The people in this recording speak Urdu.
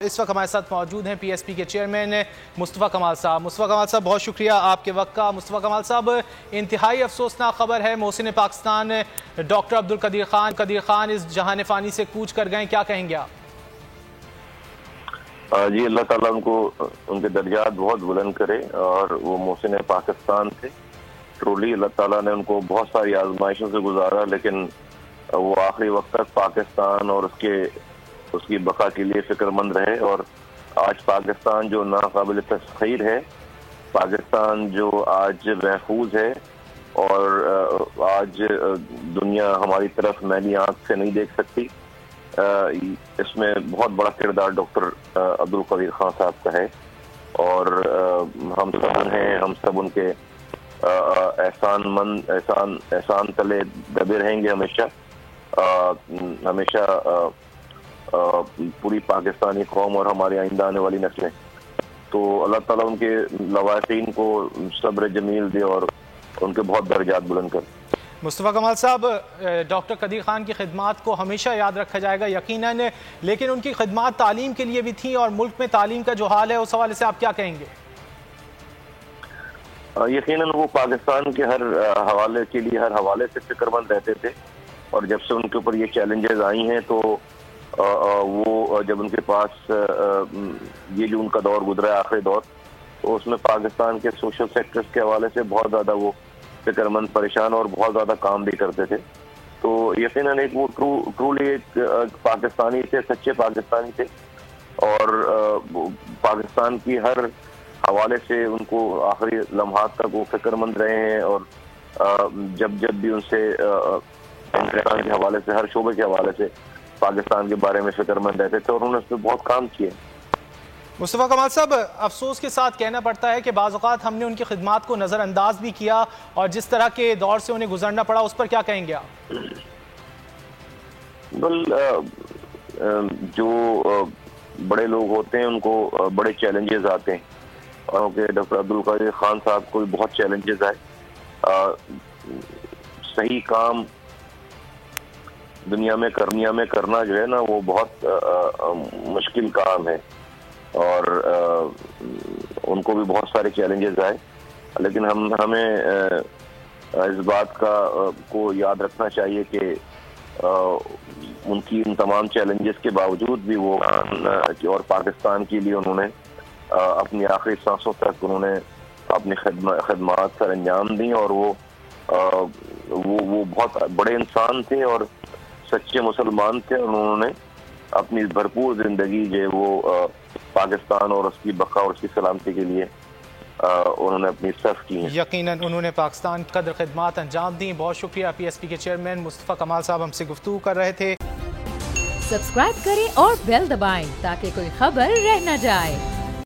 اس وقت ہمارے ساتھ موجود ہیں پی ایس پی کے چیئرمین مصطفیٰ کمال صاحب۔ مصطفیٰ کمال صاحب بہت شکریہ آپ کے وقت کا۔ مصطفیٰ کمال صاحب، انتہائی افسوسناک خبر ہے، محسن پاکستان ڈاکٹر عبدالقدیر خان اس جہان فانی سے کوچ کر گئے، کیا کہیں گے آپ؟ جی، اللہ تعالیٰ ان کے درجات بہت بلند کرے، اور وہ محسن پاکستان تھے۔ ٹرولی اللہ تعالیٰ نے ان کو بہت ساری آزمائشوں سے گزارا، لیکن وہ آخری وقت تک پاکستان اور اس کی بقا کے لیے فکر مند رہے، اور آج پاکستان جو ناقابل تسخیر ہے، پاکستان جو آج محفوظ ہے، اور آج دنیا ہماری طرف میلی آنکھ سے نہیں دیکھ سکتی، اس میں بہت بڑا کردار ڈاکٹر عبدالقدیر خان صاحب کا ہے، اور ہم سب ہیں، ہم سب ان کے احسان تلے دبے رہیں گے ہمیشہ پوری پاکستانی قوم اور ہماری آئندہ آنے والی نسلیں۔ تو اللہ تعالیٰ ان کے لواسین کو صبر جمیل دے اور ان کے بہت درجات بلند کرے۔ مصطفیٰ کمال صاحب، ڈاکٹر قدیر خان کی خدمات کو ہمیشہ یاد رکھا جائے گا یقیناً، لیکن ان کی خدمات تعلیم کے لیے بھی تھیں، اور ملک میں تعلیم کا جو حال ہے اس حوالے سے آپ کیا کہیں گے؟ یقیناً وہ پاکستان کے ہر حوالے سے فکر مند رہتے تھے، اور جب سے ان کے اوپر یہ چیلنجز آئی ہیں تو وہ جب ان کے پاس یہ جو ان کا دور گزرا ہے، آخری دور، تو اس میں پاکستان کے سوشل سیکٹرز کے حوالے سے بہت زیادہ وہ فکر مند، پریشان اور بہت زیادہ کام بھی کرتے تھے۔ تو یقیناً وہ ٹرولی ایک پاکستانی تھے، سچے پاکستانی تھے، اور پاکستان کی ہر حوالے سے ان کو آخری لمحات تک وہ فکر مند رہے ہیں، اور جب بھی ان سے ہندوستان کے حوالے سے، ہر شعبے کے حوالے سے پاکستان کے بارے میں فکر مند رہتے تھے، اور انہوں نے اس پہ بہت کام کیے۔ مصطفیٰ کمال صاحب، افسوس کے ساتھ کہنا پڑتا ہے کہ بعض اوقات ہم نے ان کی خدمات کو نظر انداز بھی کیا، اور جس طرح کے دور سے انہیں گزرنا پڑا، اس پر کیا کہیں گے آپ؟ جو بڑے لوگ ہوتے ہیں ان کو بڑے چیلنجز آتے ہیں، اور ڈاکٹر عبدالقدیر خان صاحب کو بھی بہت چیلنجز آئے۔ صحیح کام دنیا میں کرنا جو ہے نا، وہ بہت مشکل کام ہے، اور ان کو بھی بہت سارے چیلنجز آئے، لیکن ہمیں اس بات کو یاد رکھنا چاہیے کہ ان کی ان تمام چیلنجز کے باوجود بھی وہ اور پاکستان کے لیے انہوں نے اپنی آخری سانسوں تک انہوں نے اپنی خدمات سر انجام دیں، اور وہ بہت بڑے انسان تھے اور سچے مسلمان تھے، اور انہوں نے اپنی بھرپور زندگی جو وہ پاکستان اور اس کی بقا اور اس کی سلامتی کے لیے انہوں نے اپنی صرف کی ہیں۔ یقیناً انہوں نے پاکستان قدر خدمات انجام دیں۔ بہت شکریہ۔ پی ایس پی کے چیئرمین مصطفیٰ کمال صاحب ہم سے گفتگو کر رہے تھے۔ سبسکرائب کریں اور بیل دبائیں تاکہ کوئی خبر رہ نہ جائے۔